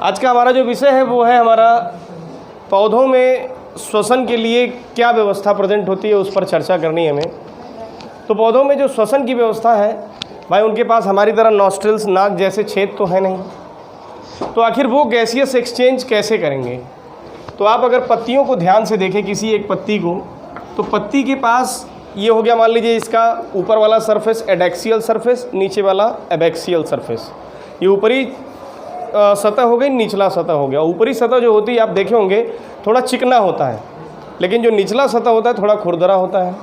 आज का हमारा जो विषय है वो है हमारा पौधों में श्वसन के लिए क्या व्यवस्था प्रेजेंट होती है, उस पर चर्चा करनी है हमें। तो पौधों में जो श्वसन की व्यवस्था है भाई, उनके पास हमारी तरह नॉस्ट्रिल्स, नाक जैसे छेद तो है नहीं, तो आखिर वो गैसियस एक्सचेंज कैसे करेंगे। तो आप अगर पत्तियों को ध्यान से देखें, किसी एक पत्ती को, तो पत्ती के पास ये हो गया, मान लीजिए इसका ऊपर वाला सरफेस एडेक्सियल सरफेस, नीचे वाला एबैक्सियल सरफेस। ये ऊपरी सतह हो गई, निचला सतह हो गया। ऊपरी सतह जो होती है आप देखे होंगे थोड़ा चिकना होता है, लेकिन जो निचला सतह होता है थोड़ा खुरदरा होता है।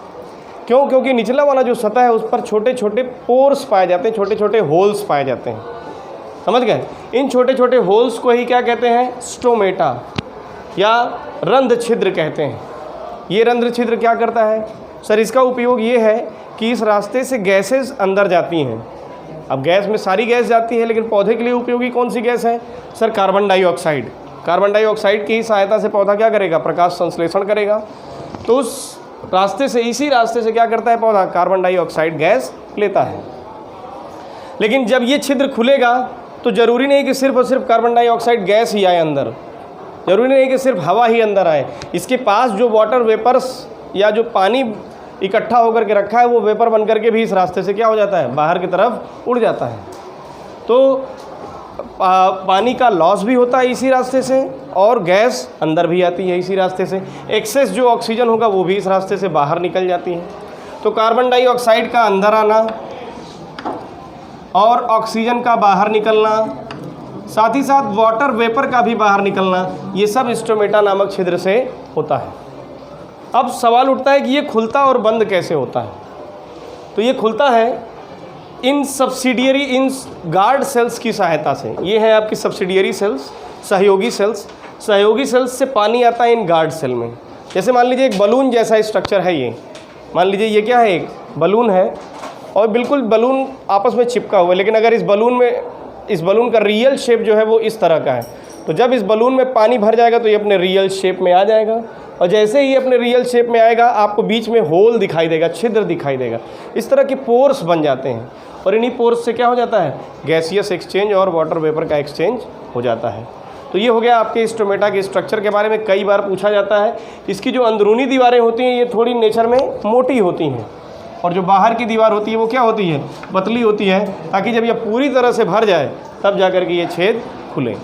क्यों? क्योंकि निचला वाला जो सतह है उस पर छोटे छोटे पोर्स पाए जाते हैं, छोटे छोटे होल्स पाए जाते हैं। समझ गए? इन छोटे छोटे होल्स को ही क्या कहते हैं? स्टोमेटा या रंध्र छिद्र कहते हैं। ये रंध्र छिद्र क्या करता है सर? इसका उपयोग ये है कि इस रास्ते से गैसेस अंदर जाती हैं। अब गैस में सारी गैस जाती है, लेकिन पौधे के लिए उपयोगी कौन सी गैस है sir? Carbon dioxide. Carbon dioxide की सहायता से पौधा क्या करेगा? प्रकाश संश्लेषण करेगा। तो उस रास्ते से, इसी रास्ते से क्या करता है पौधा? कार्बन डाइऑक्साइड गैस लेता है। लेकिन जब ये छिद्र खुलेगा तो ज़रूरी नहीं कि सिर्फ और सिर्फ कार्बन डाइऑक्साइड गैस ही आए अंदर, ज़रूरी नहीं कि सिर्फ हवा ही अंदर आए। इसके पास जो वाटर वेपर्स या जो पानी इकट्ठा होकर के रखा है वो वेपर बन करके भी इस रास्ते से क्या हो जाता है? बाहर की तरफ उड़ जाता है। तो पानी का लॉस भी होता है इसी रास्ते से, और गैस अंदर भी आती है इसी रास्ते से। एक्सेस जो ऑक्सीजन होगा वो भी इस रास्ते से बाहर निकल जाती है। तो कार्बन डाइऑक्साइड का अंदर आना और ऑक्सीजन का बाहर निकलना, साथ ही साथ वाटर वेपर का भी बाहर निकलना, ये सब स्टोमेटा नामक छिद्र से होता है। अब सवाल उठता है कि ये खुलता और बंद कैसे होता है? तो ये खुलता है इन सब्सिडियरी, इन गार्ड सेल्स की सहायता से। ये है आपकी सब्सिडियरी सेल्स, सहयोगी सेल्स। सहयोगी सेल्स से पानी आता है इन गार्ड सेल में। जैसे मान लीजिए एक बलून जैसा स्ट्रक्चर है ये, मान लीजिए ये क्या है? एक बलून है और बिल्कुल बलून आपस में चिपका हुआ है। लेकिन अगर इस बलून का रियल शेप जो है वो इस तरह का है, तो जब इस बलून में पानी भर जाएगा तो ये अपने रियल शेप में आ जाएगा। और जैसे ही अपने रियल शेप में आएगा आपको बीच में होल दिखाई देगा, छिद्र दिखाई देगा। इस तरह के पोर्स बन जाते हैं और इन्हीं पोर्स से क्या हो जाता है? गैसियस एक्सचेंज और वाटर वेपर का एक्सचेंज हो जाता है। तो ये हो गया आपके स्टोमेटा के स्ट्रक्चर के बारे में। कई बार पूछा जाता है। इसकी जो अंदरूनी दीवारें होती हैं ये थोड़ी नेचर में मोटी होती हैं, और जो बाहर की दीवार होती है वो क्या होती है? पतली होती है, ताकि जब ये पूरी तरह से भर जाए तब जा कर के ये छेद खुले।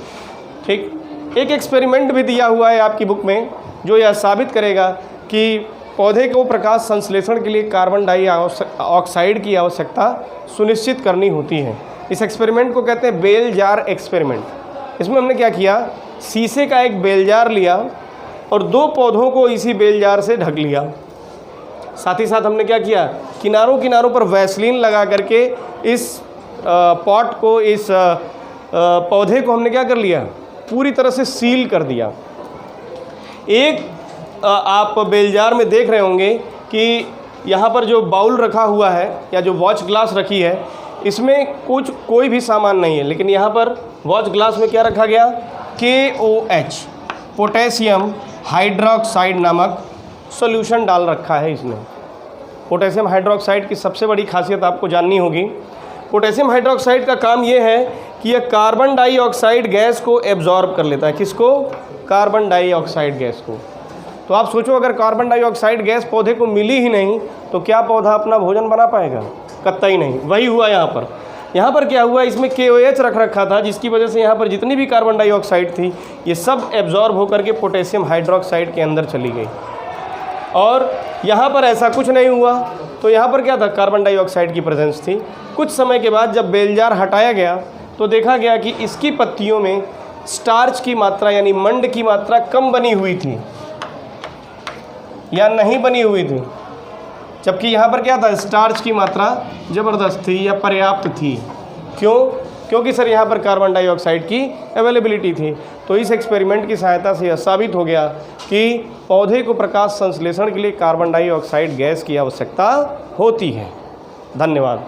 ठीक, एक एक्सपेरिमेंट भी दिया हुआ है आपकी बुक में जो यह साबित करेगा कि पौधे को प्रकाश संश्लेषण के लिए कार्बन डाइऑक्साइड की आवश्यकता सुनिश्चित करनी होती है। इस एक्सपेरिमेंट को कहते हैं बेल जार एक्सपेरिमेंट। इसमें हमने क्या किया? शीशे का एक बेल जार लिया और 2 पौधों को इसी बेल जार से ढक लिया। साथ ही साथ हमने क्या किया? किनारों किनारों पर वैसलीन लगा करके इस पॉट को, इस पौधे को हमने क्या कर लिया? पूरी तरह से सील कर दिया। एक आप बेलजार में देख रहे होंगे कि यहाँ पर जो बाउल रखा हुआ है या जो वॉच ग्लास रखी है, इसमें कोई भी सामान नहीं है, लेकिन यहाँ पर वॉच ग्लास में क्या रखा गया? KOH, पोटेशियम हाइड्रोक्साइड नामक सॉल्यूशन डाल रखा है इसमें। पोटेशियम हाइड्रोक्साइड की सबसे बड़ी खासियत आपको जाननी होगी। पोटेशियम हाइड्रोक्साइड का काम ये है कि यह कार्बन डाइऑक्साइड गैस को एब्जॉर्ब कर लेता है। किसको? कार्बन डाइऑक्साइड गैस को। तो आप सोचो, अगर कार्बन डाइऑक्साइड गैस पौधे को मिली ही नहीं तो क्या पौधा अपना भोजन बना पाएगा? कतई नहीं। वही हुआ यहाँ पर क्या हुआ? इसमें KOH रख रखा था, जिसकी वजह से यहाँ पर जितनी भी कार्बन डाइऑक्साइड थी ये सब एब्जॉर्ब होकर के पोटेशियम हाइड्रोक्साइड के अंदर चली गई। और यहाँ पर ऐसा कुछ नहीं हुआ, तो यहाँ पर क्या था? कार्बन डाइऑक्साइड की प्रेजेंस थी। कुछ समय के बाद जब बेलजार हटाया गया तो देखा गया कि इसकी पत्तियों में स्टार्च की मात्रा यानी मंड की मात्रा कम बनी हुई थी या नहीं बनी हुई थी, जबकि यहाँ पर क्या था? स्टार्च की मात्रा ज़बरदस्त थी या पर्याप्त थी। क्यों? क्योंकि सर यहाँ पर कार्बन डाइऑक्साइड की अवेलेबिलिटी थी। तो इस एक्सपेरिमेंट की सहायता से यह साबित हो गया कि पौधे को प्रकाश संश्लेषण के लिए कार्बन डाइऑक्साइड गैस की आवश्यकता होती है। धन्यवाद।